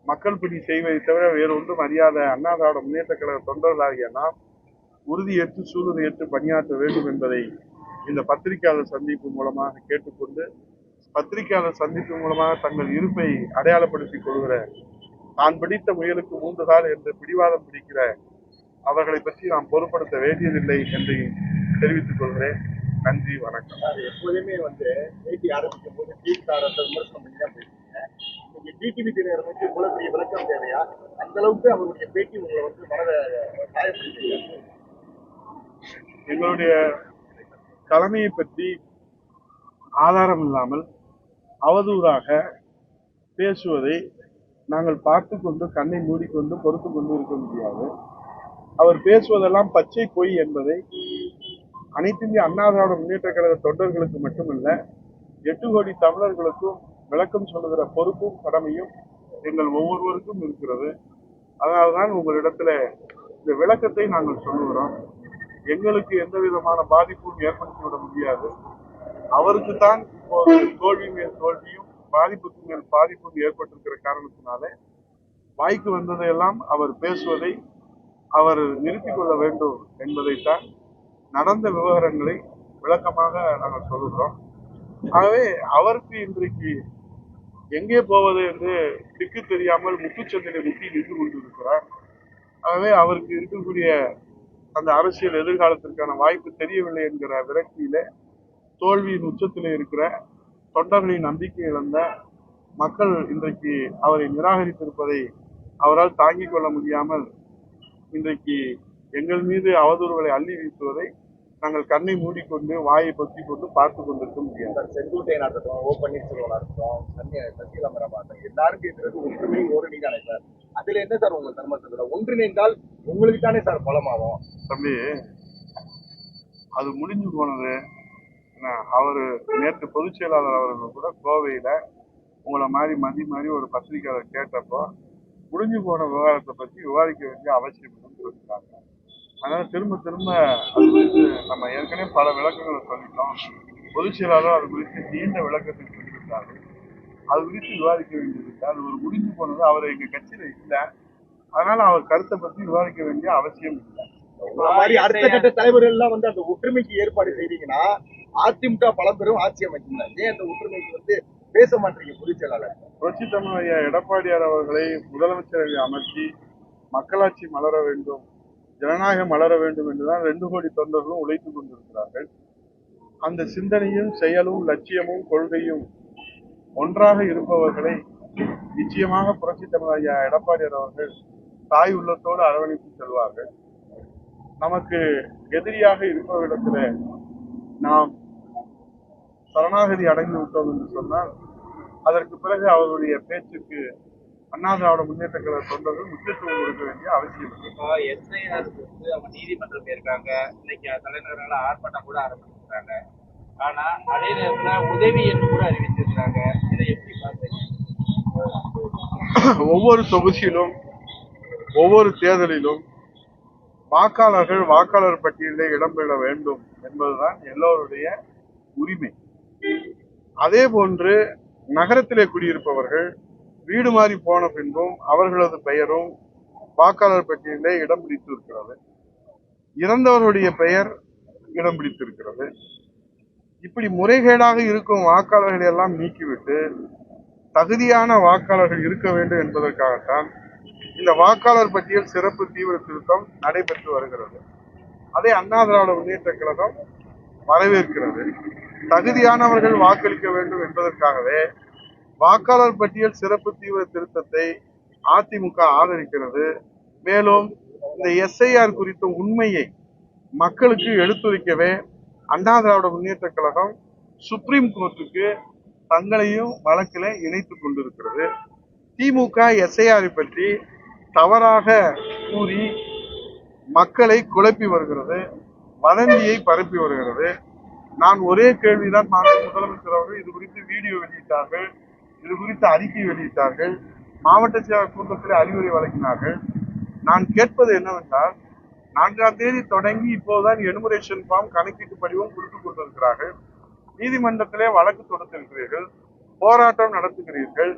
[SPEAKER 2] மக்கள் பணி செய்வதை தவிர வேறு ஒன்றும் அறியாத அண்ணா திராவிட முன்னேற்ற கழக தொண்டர்களாகிய நாம் உறுதியேற்று சூளுரையேற்று பணியாற்ற வேண்டும் என்பதை இந்த பத்திரிகையாளர் சந்திப்பு மூலமாக கேட்டுக்கொண்டு, பத்திரிகையாளர் சந்திப்பு மூலமாக தங்கள் இருப்பை அடையாளப்படுத்திக் கொள்கிற, தான் பிடித்த முயலுக்கு 3 கால் என்று பிடிவாதம் பிடிக்கிற அவர்களை பற்றி நாம் பொருட்படுத்த வேண்டியதில்லை என்று தெரிவித்துக் கொள்கிறேன். நன்றி, வணக்கம்.
[SPEAKER 3] எப்போதுமே பேட்டி ஆரம்பிக்கும் போது விமர்சனம் பண்ணி தான் பேசுறீங்க. இன்னைக்கு டிடிவி தினகரனுக்கு இவ்வளவு பெரிய விளக்கம் தேவையா? அந்த அளவுக்கு அவருடைய பேட்டி உங்களை மனதை காயப்படுத்தி.
[SPEAKER 2] எங்களுடைய தலைமையை பற்றி ஆதாரம் இல்லாமல் அவதூறாக பேசுவதை நாங்கள் பார்த்து கொண்டு கண்ணை மூடிக்கொண்டு பொறுத்து கொண்டு இருக்க முடியாது. அவர் பேசுவதெல்லாம் பச்சை பொய் என்பதை அனைத்து இந்திய அண்ணா திராவிட முன்னேற்ற கழக தொண்டர்களுக்கு மட்டுமல்ல, 8 கோடி தமிழர்களுக்கும் விளக்கம் சொல்லுகிற பொறுப்பும் கடமையும் எங்கள் ஒவ்வொருவருக்கும் இருக்கிறது. அதனால்தான் உங்களிடத்துல இந்த விளக்கத்தை நாங்கள் சொல்லுகிறோம். எங்களுக்கு எந்த விதமான பாதிப்பும் ஏற்படுத்திவிட முடியாது. அவருக்கு தான் இப்போது தோல்வி மேல் தோல்வியும் பாதிப்புக்கு மேல் பாதிப்பும் ஏற்பட்டிருக்கிற காரணத்தினாலே வாய்க்கு வந்ததையெல்லாம் அவர் பேசுவதை அவர் நிறுத்திக் கொள்ள வேண்டும் என்பதைத்தான் நடந்த விவகாரங்களை விளக்கமாக நாங்கள் சொல்லுகிறோம். ஆகவே அவருக்கு இன்றைக்கு எங்கே போவது என்று திக்கு தெரியாமல் முட்டுச்சந்திரை முட்டி நின்று கொண்டிருக்கிறார். ஆகவே அவருக்கு இருக்கக்கூடிய அந்த அரசியல் எதிர்காலத்திற்கான வாய்ப்பு தெரியவில்லை என்கிற விரக்தியில தோல்வியின் உச்சத்திலே இருக்கிற தொண்டர்களின் நம்பிக்கை இழந்த மக்கள் இன்றைக்கு அவரை நிராகரித்திருப்பதை அவரால் தாங்கிக் கொள்ள முடியாமல் இன்றைக்கு எங்கள் மீது அவதூறுகளை அள்ளி வீசுவதை நாங்கள் கண்ணை மூடிக்கொண்டு வாயை பொத்திக் கொண்டு பார்த்து கொண்டிருக்க முடியாது.
[SPEAKER 3] செங்கோட்டையன் இருக்கட்டும், ஓ பன்னீர்செல்வம் இருக்கட்டும், சசிகலா எல்லாருக்கும் இருக்கிறது ஒற்றுமை ஓரணி தானே சார்? அதுல என்ன சார் உங்க தர்மத்தை ஒன்றிணைந்தால் உங்களுக்கு தானே சார் பலமாகும்?
[SPEAKER 2] தம்பி, அது முடிஞ்சு போனது. அவரு நேற்று பொதுச் செயலாளர் அவர்கள் கூட கோவையில உங்களை மாதிரி ஒரு பத்திரிகையாளர் கேட்டப்போ முடிஞ்சு போன விவகாரத்தை பற்றி விவாதிக்க வேண்டிய அவசியம் சொல்லிட்டாங்க. அதனால திரும்ப அது குறித்து நம்ம ஏற்கனவே பல விளக்கங்களை சொல்லிட்டோம். பொதுச் செயலாளர் அது குறித்து நீண்ட விளக்கத்தை சொல்லிவிட்டார்கள். அது குறித்து விவாதிக்க வேண்டியது அது ஒரு முடிஞ்சு போனது. அவர் எங்க கட்சியில இல்லை, அதனால அவர் கருத்தை பற்றி விவாதிக்க வேண்டிய அவசியம் இல்லை.
[SPEAKER 3] அடுத்த கட்ட தலைவர்கள் எல்லாம் அந்த ஒற்றுமைக்கு ஏற்பாடு செய்தீங்கன்னா அதிமுக பலம் பெறும் ஆட்சி அமைக்கணும். ஏன் அந்த ஒற்றுமைக்கு பேச மாட்டீங்க? பொதுச் செயலாளர்
[SPEAKER 2] புரட்சி தமிழ் ஐயா எடப்பாடியார் அவர்களை முதலமைச்சரை அமர்த்தி மக்களாட்சி மலர வேண்டும், ஜனநாயகம் மலர வேண்டும் என்றுதான் 2 கோடி தொண்டர்களும் உழைத்துக் கொண்டிருக்கிறார்கள். அந்த சிந்தனையும் செயலும் லட்சியமும் கொள்கையும் ஒன்றாக இருப்பவர்களை நிச்சயமாக புரட்சி தமிழ் ஐயா எடப்பாடியார் அவர்கள் தாய் உள்ளத்தோடு அரவணைத்து செல்வார்கள். நமக்கு எதிரியாக இருப்பவரிடத்துல நாம் சரணாகதி அடைந்து விட்டோம் என்று சொன்னால் அதற்கு பிறகு அவருடைய பேச்சுக்கு அண்ணா திராவிட முன்னேற்ற கழக தொண்டர்கள் முக்கியத்துவம் கொடுக்க வேண்டிய அவசியம் இல்லை.
[SPEAKER 4] எஸ்ஐஆருக்கு அவங்க நீதிமன்றம் போயிருக்காங்க. இன்னைக்கு தலைநகரால ஆர்ப்பாட்டம் கூட ஆரம்பிச்சிருக்காங்க. ஆனா அதே நேரத்துல உதவி என்று கூட அறிவிச்சிருக்காங்க. இதை எப்படி பாக்குறீங்க?
[SPEAKER 2] ஒவ்வொரு தொகுதியிலும் ஒவ்வொரு தேர்தலிலும் வாக்காளர் பட்டியலில் இடம்பெற வேண்டும் என்பதுதான் எல்லோருடைய உரிமை. அதே போன்று நகரத்திலே குடியிருப்பவர்கள் வீடு மாறி போன பின்பும் அவர்களது பெயரும் வாக்காளர் பட்டியலிலே இடம் பிடித்திருக்கிறது. இறந்தவருடைய பெயர் இடம் பிடித்திருக்கிறது. இப்படி முறைகேடாக இருக்கும் வாக்காளர்களை எல்லாம் நீக்கிவிட்டு தகுதியான வாக்காளர்கள் இருக்க வேண்டும் என்பதற்காகத்தான் இந்த வாக்காளர் பட்டியல் சிறப்பு தீவிர திருத்தம் நடைபெற்று வருகிறது. அதை அண்ணா திராவிட முன்னேற்ற கழகம் வரவேற்கிறது. தகுதியானவர்கள் வாக்களிக்க வேண்டும் என்பதற்காகவே வாக்காளர் பட்டியல் சிறப்பு தீவிர திருத்தத்தை அதிமுக ஆதரிக்கிறது. மேலும் இந்த எஸ்ஐஆர் குறித்த உண்மையை மக்களுக்கு எடுத்துரைக்கவே அண்ணா திராவிட முன்னேற்ற கழகம் சுப்ரீம் கோர்ட்டுக்கு தங்களையும் வழக்கில் இணைத்துக் கொண்டிருக்கிறது. திமுக எஸ்ஐஆரை பற்றி தவறாக கூறி மக்களை குழப்பி வருகிறது, வதந்தியை பரப்பி வருகிறது. நான் ஒரே கேள்விதான் மாநில முதலமைச்சர் அவர்கள் இது குறித்து வீடியோ வெளியிட்டார்கள், இது குறித்து அறிக்கை வெளியிட்டார்கள், மாவட்ட செயலர் கூட்டத்தில் அறிவுரை வழங்கினார்கள். நான் கேட்பது என்னவென்றால், 4ஆம் தேதி தொடங்கி இப்போதுதான் எனுமரேஷன் ஃபார்ம் கணக்கீட்டு படிவம் கொடுத்துக் கொண்டிருக்கிறார்கள். நீதிமன்றத்திலே வழக்கு தொடுத்திருக்கிறீர்கள், போராட்டம் நடத்துகிறீர்கள்,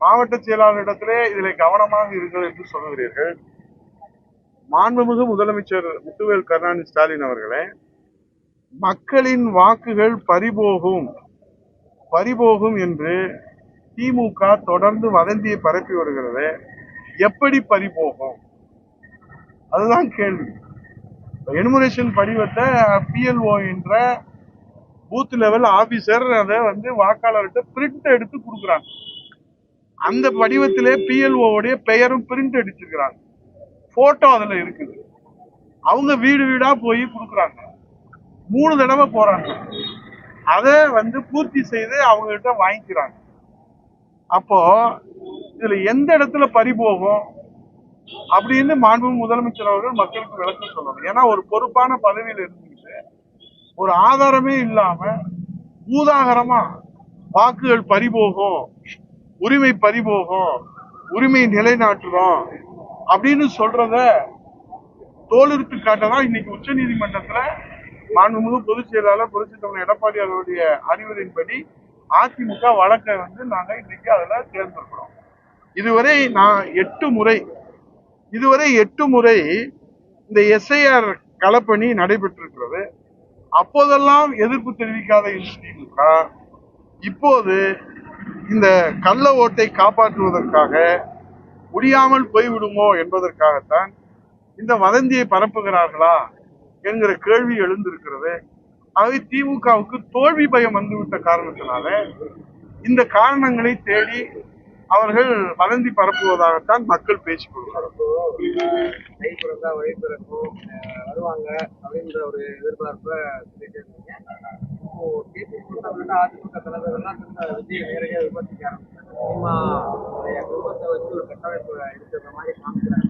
[SPEAKER 2] மாவட்ட செயலாளரிடத்திலே இதில் கவனமாக இருங்கள் என்று சொல்லுகிறீர்கள். மாண்புமிகு முதலமைச்சர் முத்துவேல் கருணாநிதி ஸ்டாலின் அவர்களே, மக்களின் வாக்குகள் பறிபோகும் என்று திமுக தொடர்ந்து வதந்தியை பரப்பி வருகிறது. எப்படி பறிபோகும்? அதுதான் கேள்வி. எனுமரேஷன் படிவத்தை PLO என்ற பூத் லெவல் ஆபீசர் அதை வாக்காளர்கிட்ட பிரிண்ட் எடுத்து கொடுக்குறாங்க. அந்த படிவத்திலே PLO உடைய பெயரும் பிரிண்ட் அடிச்சிருக்கிறாங்க, போட்டோ அதுல இருக்குது. அவங்க வீடு வீடா போய் கொடுக்குறாங்க, 3 தடவை போறாங்க. அதை பூர்த்தி செய்து அவங்க கிட்ட வாங்கிக்கிறாங்க. அப்போ இதுல எந்த இடத்துல பறிபோகும் அப்படின்னு மாண்புமிகு முதலமைச்சர் அவர்கள் மக்களுக்கு விளக்கம் சொல்லணும். ஏன்னா ஒரு பொறுப்பான பதவியில் இருந்துட்டு ஒரு ஆதாரமே இல்லாம பூதாகரமா வாக்குகள் பறிபோகும், உரிமை பறிபோகும், உரிமை நிலைநாட்டுறோம் அப்படின்னு சொல்றத தோலுரித்து காட்டதான் இன்னைக்கு உச்ச நீதிமன்றத்துல மாண்புமிகு பொதுச் செயலாளர் புரட்சித் தலைவர் எடப்பாடி அவருடைய அறிவுரையின்படி அதிமுக வழக்கை நாங்க இன்னைக்கு அதுல தேர்ந்தெடுக்கிறோம். இதுவரை 8 முறை இந்த SIR களப்பணி நடைபெற்றிருக்கிறது. அப்போதெல்லாம் எதிர்ப்பு தெரிவிக்காத திமுக இப்போது இந்த கள்ள ஓட்டை காப்பாற்றுவதற்காக முடியாமல் போய்விடுமோ என்பதற்காகத்தான் இந்த வதந்தியை பரப்புகிறார்களா என்கிற கேள்வி எழுந்திருக்கிறது. ஆகவே திமுகவுக்கு தோல்வி பயம் வந்துவிட்ட காரணத்தினால இந்த காரணங்களை தேடி அவர்கள் வதந்தி பரப்புவதாகத்தான் மக்கள் பேசிக் கொள்கிறார்கள்.
[SPEAKER 3] வருவாங்க அப்படின்ற ஒரு எதிர்பார்ப்பை சொல்லிட்டு இருந்தீங்க. இப்போ அதிமுக தலைவர்கள்லாம் விஜய் நேரடியாக விமர்சிக்க ஆரம்பிச்சாங்க. குடும்பத்தை வச்சு ஒரு கட்டமைப்பு எடுக்கிற மாதிரி காமிக்கிறாங்க.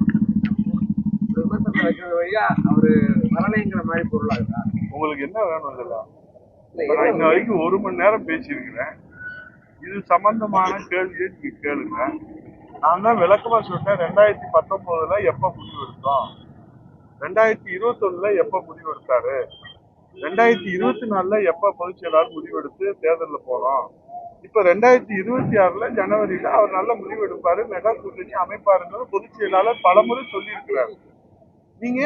[SPEAKER 3] விமர்சனத்தை வைக்கிறது வழியா அவரு வரலைங்கிற மாதிரி பொருளாகுதா?
[SPEAKER 2] உங்களுக்கு என்ன வேணும்? இதெல்லாம் நான் இன்ன வரைக்கும் 1 மணி நேரம் பேசியிருக்கிறேன். இது சம்பந்தமான கேள்வியை நீங்க கேளுங்க. நான் தான் விளக்கமா சொல்லிட்டேன். 2019 எப்ப முடிவெடுத்தோம், 2021 எப்ப முடிவெடுத்தாரு, 2024 எப்ப பொதுச் செயலாளர் முடிவெடுத்து தேர்தலில் போனோம், இப்ப 2026 ஜனவரியில அவர் நல்ல முடிவு எடுப்பாரு, மெகா கூட்டணி அமைப்பாருங்கிறது பொதுச் செயலாளர் பலமுறை சொல்லி இருக்கிறாரு. நீங்க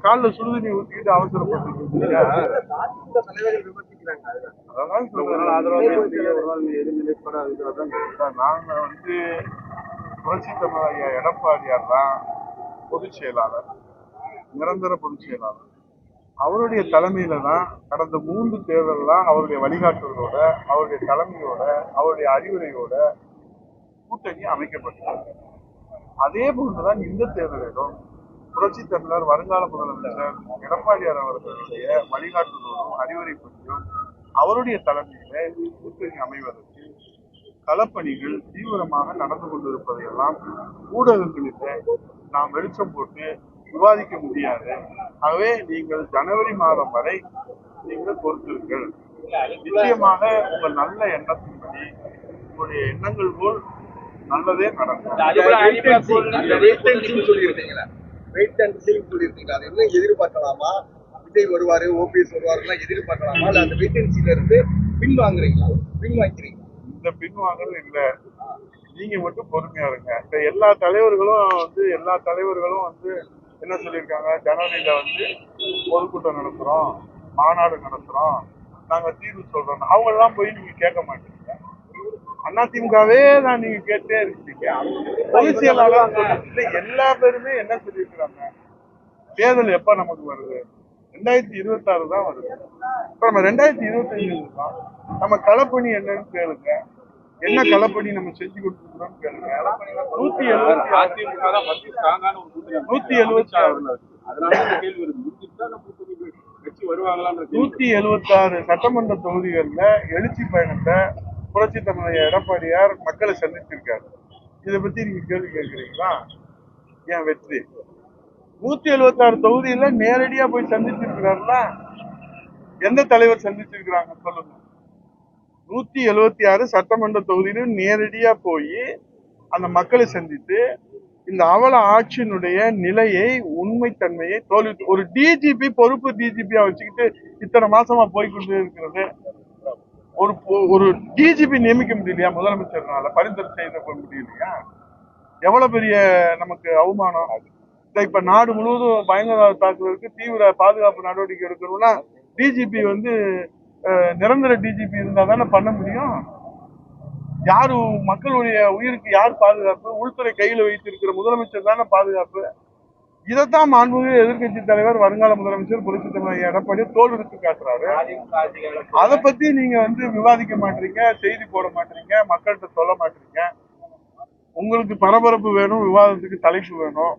[SPEAKER 2] காலில் சுடுதண்ணி ஊற்றிக்கிட்டு அவசரப்பட்டு நாங்க புரட்சி தலைவர் எடப்பாடியார் தான் பொதுச் செயலாளர், நிரந்தர பொதுச் செயலாளர். அவருடைய தலைமையில தான் கடந்த 3 தேர்தல்லாம் அவருடைய வழிகாட்டுதலோட, அவருடைய தலைமையோட, அவருடைய அறிவுரையோட கூட்டணி அமைக்கப்பட்டது. அதே போன்றுதான் இந்த தேர்தலிலும் புரட்சி தமிழர் வருங்கால முதலமைச்சர் எடப்பாடியார் அவர்களுடைய வழிகாட்டுதலோடும் அறிவுரை பற்றியும் அவருடைய தலைமையில கூட்டணி அமைவதற்கு களப்பணிகள் தீவிரமாக நடந்து கொண்டிருப்பதையெல்லாம் ஊடகங்களிலே நாம் வெளிச்சம் போட்டு விவாதிக்க முடியாது. ஆகவே நீங்கள் ஜனவரி மாதம் வரை நீங்கள் பொறுத்திருங்கள். நிச்சயமாக உங்கள் நல்ல எண்ணத்தின்படி உங்களுடைய எண்ணங்கள் போல் நல்லதே நடக்கும்.
[SPEAKER 3] எதிர்பார்க்கலாமா? விஜய் வருவாரு, OPS வருவாருன்னா எதிர்பார்க்கலாமா? இல்ல அந்த வெயிட்டன்சில இருந்து பின்வாங்கிறீங்களா?
[SPEAKER 2] இந்த பின்வாங்கல் இல்ல, நீங்க மட்டும் பொறுமையா இருங்க. எல்லா தலைவர்களும் என்ன சொல்லியிருக்காங்க, ஜனவரியில பொதுக்கூட்டம் நடத்துறோம், மாநாடு நடத்துறோம், நாங்க தீர்வு சொல்றோம். அவங்க எல்லாம் போய் நீங்க கேட்க மாட்டீங்க. அதிமுகவே தான் நீங்க கேட்டே இருக்கீங்க. பொதுச் செயலாளர் எல்லா பேருமே என்ன சொல்லியிருக்கிறாங்க, தேர்தல் எப்ப நமக்கு வருது, 2026 தான் வருது. இப்ப நம்ம 2025 தான். நம்ம களப்பணி என்னன்னு கேளுங்க, என்ன களப்பணி நம்ம செஞ்சு கொடுத்துருக்கோம் கேளுங்க. 176 சட்டமன்ற தொகுதிகளில் எழுச்சி பயணத்தை புரட்சி தமிழர் எடப்பாடியார் மக்களை சந்திச்சிருக்காரு. இதை பத்தி நீங்க கேள்வி கேட்கிறீங்களா? ஏன் வெற்றி 176 தொகுதியில நேரடியா போய் சந்திச்சிருக்கிறாருல, எந்த தலைவர் சந்திச்சிருக்கிறாங்க சொல்லுங்க? 176 சட்டமன்ற தொகுதியிலும் நேரடியா போய் அந்த மக்களை சந்தித்து இந்த அவல ஆட்சியினுடைய நிலையை, உண்மைத்தன்மையை தோல்வி. ஒரு டிஜிபி பொறுப்பு டிஜிபியா வச்சுக்கிட்டு இத்தனை மாசமா போய்கொண்டு இருக்கிறது. ஒரு டிஜிபி நியமிக்க முடியலையா? முதலமைச்சர்னால பரிந்துரை செய்த முடியலையா? எவ்வளவு பெரிய நமக்கு அவமானம். இப்ப நாடு முழுவதும் பயங்கரவாத தாக்குதலுக்கு தீவிர பாதுகாப்பு நடவடிக்கை எடுக்கணும்னா டிஜிபி நிரந்தர டிஜிபி இருந்தா தானே பண்ண முடியும். யாரு மக்களுடைய உயிருக்கு யார் பாதுகாப்பு? உள்துறை கையில வைத்திருக்கிற முதலமைச்சர் தானே பாதுகாப்பு. இதைத்தான் மாண்புமிகு எதிர்கட்சி தலைவர் வருங்கால முதலமைச்சர் புரட்சித் தலைவர் எடப்பாடி தோல் எடுத்து காட்டுறாரு. அதை பத்தி நீங்க விவாதிக்க மாட்டீங்க, செய்தி போட மாட்டீங்க, மக்கள்கிட்ட சொல்ல மாட்டீங்க. உங்களுக்கு பரபரப்பு வேணும், விவாதத்துக்கு தலைப்பு வேணும்.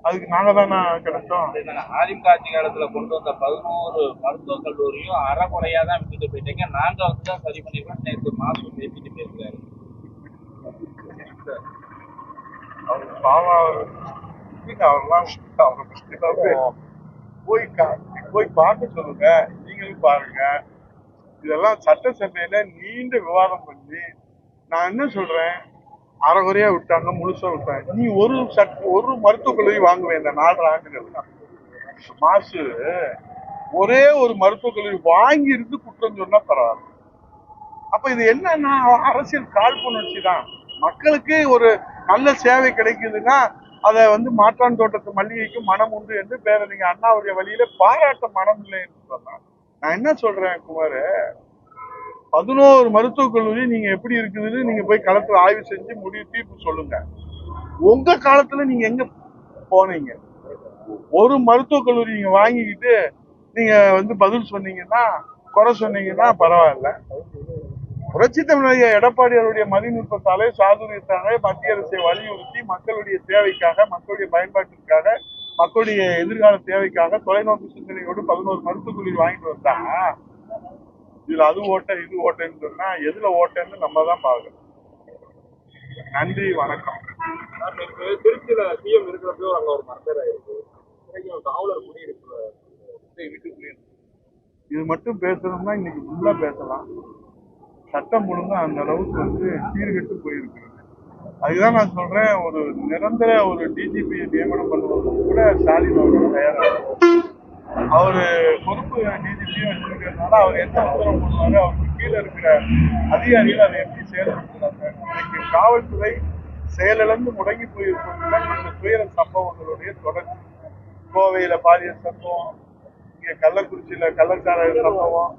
[SPEAKER 2] அதுக்கு நாங்க தானே கிடைச்சோம்.
[SPEAKER 4] அதிமுக ஆட்சி காலத்துல கொண்டு வந்த 11 மருத்துவக் கல்லூரியும் அறகுறையா தான் விட்டுட்டு போயிட்டீங்க. நாங்க தான் சரி பண்ணிருக்கோம். நேற்று மாசம் பேசிட்டு பேசுறாரு.
[SPEAKER 2] அவங்க பாவம் அவரெல்லாம் போய் பார்க்க சொல்லுங்க. நீங்களும் பாருங்க. இதெல்லாம் சட்டசபையில நீண்ட விவாதம் பண்ணி நான் என்ன சொல்றேன், அரைகுறையா விட்டாங்க, முழுசா விட்டாங்க. நீ ஒரு மருத்துவக் கல்லூரி வாங்குவேன் இந்த 4.5 ஆண்டுகள் மாசு. ஒரே ஒரு மருத்துவக் கல்லூரி வாங்கி இருந்து குற்றம் சொன்னா பரவாயில்ல. அப்ப இது என்னன்னா அரசியல் காழ்ப்புணர்ச்சி தான். மக்களுக்கு ஒரு நல்ல சேவை கிடைக்குதுன்னா அதை மாற்றான் தோட்டத்து மல்லிகைக்கு மனம் உண்டு என்று பேரறிஞர் அண்ணாவுடைய வழியில பாராட்ட மனம் இல்லை என்று சொன்னார். நான் என்ன சொல்றேன் குமார், 11 மருத்துவக் கல்லூரி நீங்க எப்படி இருக்குதுன்னு நீங்க போய் களத்துல ஆய்வு செஞ்சு தீர்ப்பு சொல்லுங்க. உங்க காலத்துல நீங்க எங்க போனீங்க? ஒரு மருத்துவக் கல்லூரி நீங்க வாங்கிக்கிட்டு நீங்க பதில் சொன்னீங்கன்னா, குறை சொன்னீங்கன்னா பரவாயில்ல. புரட்சித் தலைவர் எடப்பாடி அவருடைய மதிநுட்பத்தாலே, சாதுரியத்தாலே மத்திய அரசை வலியுறுத்தி மக்களுடைய தேவைக்காக, மக்களுடைய பயன்பாட்டிற்காக, மக்களுடைய எதிர்கால தேவைக்காக தொலைநோக்கு சிந்தனையோடு 11 மருத்துவக் கல்லூரி வாங்கிட்டு வந்தா இதுல அது ஓட்ட இது ஓட்டன்னு சொன்னா எதுல ஓட்டன்னு நம்ம தான் பார்க்கணும். நன்றி, வணக்கம்.
[SPEAKER 3] திருச்சியில சிஎம் இருக்கிறப்போ அங்க ஒரு மர்டர் ஆயிருக்கு. காவலர் குடியிருப்பு வீட்டுக்குள்ளே
[SPEAKER 2] இது மட்டும் பேசணும்னா இன்னைக்கு ஃபுல்லா பேசலாம். சட்டம் ஒழுங்கு அந்த அளவுக்கு சீர்கெட்டு போயிருக்கிறது. அதுதான் நான் சொல்றேன், ஒரு நிரந்தர ஒரு டிஜிபி நியமனம் பண்ணுவதற்கு கூட ஸ்டாலின் அவர்கள் தயாராக. அவரு பொறுப்பு டிஜிபியும் வச்சிருக்கிறதுனால அவர் என்ன உத்தரவு பண்ணுவாரு, அவருக்கு கீழே இருக்கிற அதிகாரிகள் அதை எப்படி செயல்படுத்துறாங்க. இன்னைக்கு காவல்துறை செயலிழந்து முடங்கி போயிருப்பதுதான் இந்த துயர சம்பவங்களுடைய தொடர்ச்சி. கோவையில பாலியல் சம்பவம், இங்க கள்ளக்குறிச்சியில கள்ளச்சாராய சம்பவம்,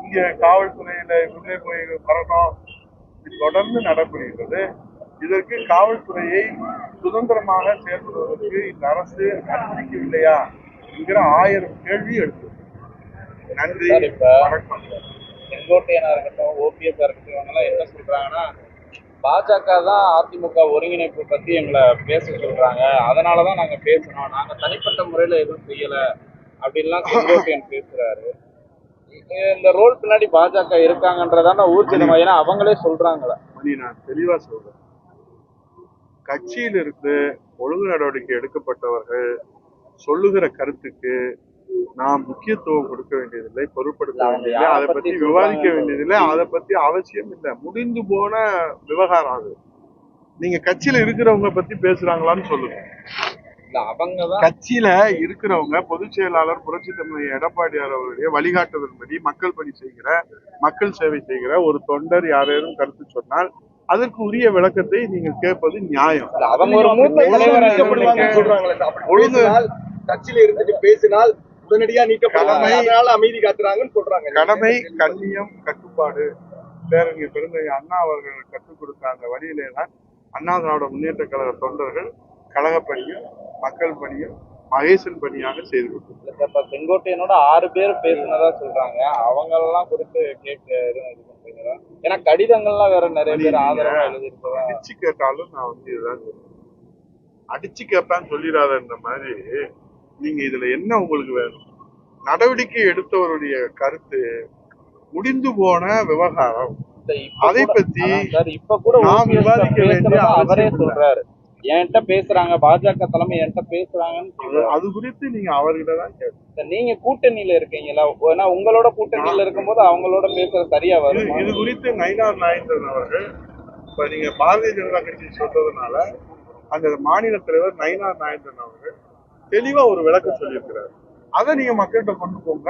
[SPEAKER 2] இங்க காவல்துறையில உள்ளே போய் மரணம் தொடர்ந்து நடைபெறுகிறது. இதற்கு காவல்துறையை சுதந்திரமாக செயல்படுவதற்கு இந்த அரசு அனுமதிக்கவில்லையா என்கிற 1000 கேள்வி எடுத்து. நன்றி, வணக்கம்.
[SPEAKER 4] செங்கோட்டையனா இருக்கட்டும், ஓபிஎஸ் இருக்கட்டும், இவங்கெல்லாம் என்ன சொல்றாங்கன்னா, பாஜக தான் அதிமுக ஒருங்கிணைப்பு பத்தி எங்களை பேச சொல்றாங்க, அதனாலதான் நாங்க பேசணும், நாங்க தனிப்பட்ட முறையில எதுவும் செய்யல அப்படின்லாம் செங்கோட்டையன் பேசுறாரு. இந்த ரோல் பின்னாடி பாஜக இருக்காங்கன்றதான ஊர்ஜிதமா, ஏன்னா அவங்களே சொல்றாங்களா?
[SPEAKER 2] நான் தெளிவா சொல்றேன், கட்சியில் இருந்து ஒழுங்கு நடவடிக்கை எடுக்கப்பட்டவர்கள் சொல்லுகிற கருத்துக்கு நாம் முக்கியத்துவம் கொடுக்க வேண்டியதில்லை, பொருட்படுத்த வேண்டியதில்லை, அதை பத்தி விவாதிக்க வேண்டியதில்லை, அதை பத்தி அவசியம் இல்லை. முடிந்து போன விவகாரம் அது. நீங்க கட்சியில இருக்கிறவங்க பத்தி பேசுறாங்களான்னு சொல்லுங்க. கட்சியில இருக்கிறவங்க, பொதுச் செயலாளர் புரட்சித் தலைவர் எடப்பாடியார் அவருடைய வழிகாட்டுதல்படி மக்கள் சேவை செய்கிற ஒரு தொண்டர் யாரேனும் கருத்து சொன்னால் அதற்கு உரிய விளக்கத்தை நீங்க கேட்பது நியாயம்.
[SPEAKER 3] கட்சியில இருந்துட்டு பேசினால் உடனடியா நீக்கப்படாமல் அமைதி காத்துறாங்கன்னு சொல்றாங்க.
[SPEAKER 2] கடமை, கண்ணியம், கட்டுப்பாடு பேரறிஞர் பெருந்தகை அண்ணா அவர்கள் கற்றுக் கொடுத்த அந்த வழியிலே தான் அண்ணா திராவிட முன்னேற்ற கழக தொண்டர்கள் கழக பணியும் மக்கள் பணியும் மகேசன் பணியாக செய்து கொடுத்தாங்க.
[SPEAKER 4] செங்கோட்டையனோட 6 பேர் பேசுனதா சொல்றாங்க. அவங்க எல்லாம் குறித்து ஏன்னா கடிதங்கள்லாம் வேற நிறைய பேர் ஆதரவா எழுதிருக்கா.
[SPEAKER 2] அடிச்சு கேட்டாலும் நான் இதுதான் சொல்றேன், அடிச்சு கேட்பான்னு சொல்லிடாத மாதிரி. நீங்க இதுல என்ன உங்களுக்கு வேணும்? நடவடிக்கை எடுத்தவருடைய கருத்து முடிந்து போன விவகாரம், அதை பத்தி
[SPEAKER 4] இப்ப கூட
[SPEAKER 2] நாம் விவாதிக்க வேண்டிய
[SPEAKER 4] அவரே சொல்றாரு, என்கிட்ட பேசுறாங்க, பாஜக தலைமை என்கிட்ட பேசுறாங்கன்னு.
[SPEAKER 2] அது குறித்து நீங்க அவர்கிட்ட தான் கேட்கணும்.
[SPEAKER 4] நீங்க கூட்டணியில இருக்கீங்களா? ஏன்னா உங்களோட கூட்டணியில இருக்கும்போது அவங்களோட பேசுறது சரியா வரும்.
[SPEAKER 2] இது குறித்து நயினார் நாகேந்திரன் அவர்கள் இப்ப நீங்க பாரதிய ஜனதா கட்சி சொல்றதுனால அந்த மாநில தலைவர் நயினார் நாகேந்திரன் அவர்கள் தெளிவா ஒரு விளக்கம் சொல்லியிருக்கிறார். அதை நீங்க மக்கள்கிட்ட கொண்டு போங்க.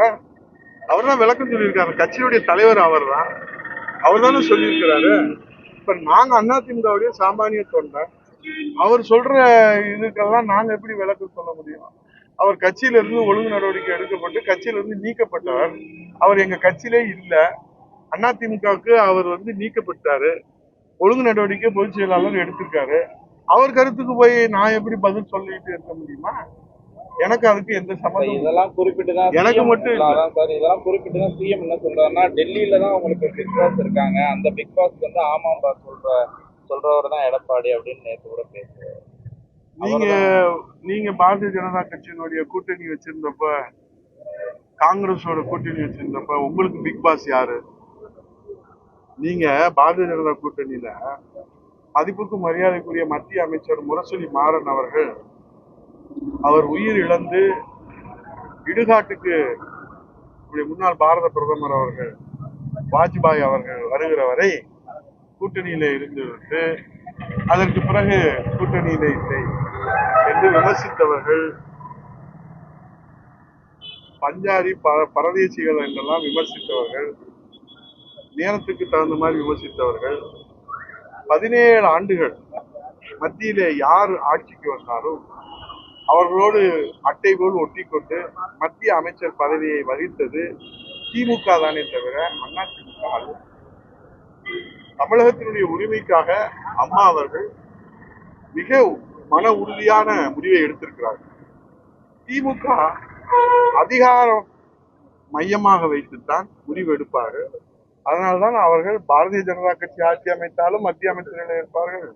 [SPEAKER 2] அவர் தான் விளக்கம் சொல்லியிருக்காரு. கட்சியுடைய தலைவர் அவர் தான், அவர் தானே சொல்லியிருக்கிறாரு. இப்ப நாங்க அதிமுகவுடைய சாமானிய தொண்டர், அவர் சொல்ற இதுக்கெல்லாம் நாங்க எப்படி விளக்கம் சொல்ல முடியும்? அவர் கட்சியில இருந்து ஒழுங்கு நடவடிக்கை எடுக்கப்பட்டு கட்சியில இருந்து நீக்கப்பட்டவர். அவர் எங்க கட்சியிலே இல்ல. அதிமுகவுக்கு அவர் நீக்கப்பட்டாரு. ஒழுங்கு நடவடிக்கை பொதுச் செயலாளர் எடுத்திருக்காரு. அவர் கருத்துக்கு போய் நான் எப்படி பதில் சொல்லிட்டு இருக்க முடியுமா? எனக்கு அதுக்கு எந்த சம்பந்தம்
[SPEAKER 4] இதெல்லாம் குறிப்பிட்டுதான்
[SPEAKER 2] எனக்கு மட்டும் இல்ல.
[SPEAKER 4] சார், இதெல்லாம் குறிப்பிட்டுதான் சிஎம் என்ன சொல்றாருன்னா, டெல்லியில தான் உங்களுக்கு பிக் பாஸ் இருக்காங்க, அந்த பிக் பாஸ்க்கு ஆமாம்பா சொல்றவர் தான் எடப்பாடி அப்படின்னு நேற்று கூட பேசுறாரு.
[SPEAKER 2] நீங்க பாரதிய ஜனதா கட்சியினுடைய கூட்டணி வச்சிருந்தப்ப, காங்கிரஸோட கூட்டணி வச்சிருந்தப்ப உங்களுக்கு பிக் பாஸ் யாரு? நீங்க பாரதிய ஜனதா கூட்டணியில மதிப்புக்கு மரியாதைக்குரிய மத்திய அமைச்சர் முரசொலி மாறன் அவர்கள் அவர் உயிர் இழந்து இடுகாட்டுக்கு முன்னாள் பாரத பிரதமர் அவர்கள் வாஜ்பாய் அவர்கள் வருகிற வரை கூட்டணியில இருந்துவிட்டு அதற்கு பிறகு கூட்டணியில இல்லை என்று விமர்சித்தவர்கள், பஞ்சாரி பரதேசிகள் என்றெல்லாம் விமர்சித்தவர்கள், நேரத்துக்கு தகுந்த மாதிரி விமர்சித்தவர்கள், 17 ஆண்டுகள் மத்தியிலே யார் ஆட்சிக்கு வந்தாலும் அவர்களோடு அட்டை போல் ஒட்டி கொண்டு மத்திய அமைச்சர் பதவியை வகித்தது திமுக தானே தவிர அதிமுக அல்ல. தமிழகத்தினுடைய உரிமைக்காக அம்மா அவர்கள் மிக மன உறுதியான முடிவை எடுத்திருக்கிறார்கள். திமுக அதிகாரம் மையமாக வைத்துத்தான் முடிவு எடுப்பார்கள். அதனால்தான் அவர்கள் பாரதிய ஜனதா கட்சி ஆட்சி அமைத்தாலும் மத்திய அமைச்சர்கள் இருப்பார்கள்,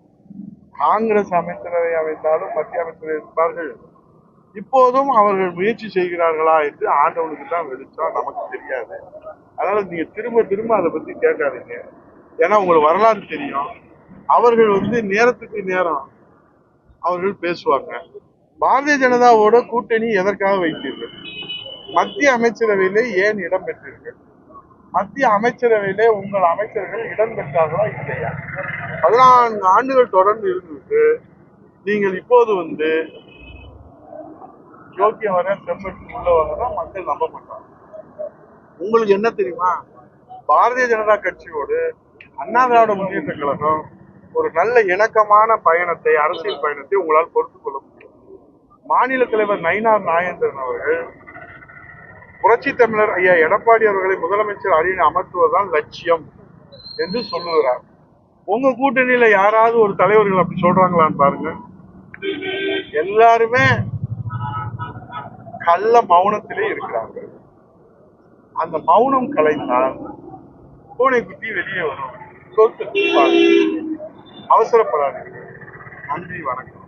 [SPEAKER 2] காங்கிரஸ் அமைச்சரவை அமைத்தாலும் மத்திய அமைச்சர்கள் இருப்பார்கள். இப்போதும் அவர்கள் முயற்சி செய்கிறார்களா என்று ஆண்டவனுக்கு தான் வெளிச்சம், நமக்கு தெரியாது. அதனால நீங்க திரும்ப திரும்ப அதை பத்தி கேட்காதீங்க. ஏன்னா உங்களுக்கு வரலாறு தெரியும். அவர்கள் நேரத்துக்கு நேரம் அவர்கள் பேசுவாங்க. பாரதிய ஜனதாவோட கூட்டணி எதற்காக வைத்தீர்கள்? மத்திய அமைச்சரவையிலே ஏன் இடம் பெற்றீர்கள்? மத்திய அமைச்சரவையிலே உங்கள் அமைச்சர்கள் இடம் பெற்றார்களா இல்லையா? 14 ஆண்டுகள் தொடர்ந்து இருந்துட்டு நீங்கள் இப்போது யோக்கியம் வர செம்பட்டு உள்ளவங்க மக்கள் நம்ப மாட்டாங்க. உங்களுக்கு என்ன தெரியுமா? பாரதிய ஜனதா கட்சியோடு அண்ணா திராவிட முன்னேற்ற கழகம் ஒரு நல்ல இணக்கமான பயணத்தை, அரசியல் பயணத்தை உங்களால் பொறுத்துக் கொள்ள முடியும். மாநில தலைவர் நயினார் நாகேந்திரன் அவர்கள் புரட்சி தமிழர் ஐயா எடப்பாடி அவர்களை முதலமைச்சர் அணியில் அமர்த்துவதுதான் லட்சியம் என்று சொல்லுகிறார். உங்க கூட்டணியில யாராவது ஒரு தலைவர்கள் அப்படி சொல்றாங்களான்னு பாருங்க. எல்லாருமே கள்ள மௌனத்திலே இருக்கிறார்கள். அந்த மௌனம் கலைந்தால் பூனை குட்டி வெளியே வரும். அவசரப்படாதீர்கள். நன்றி, வணக்கம்.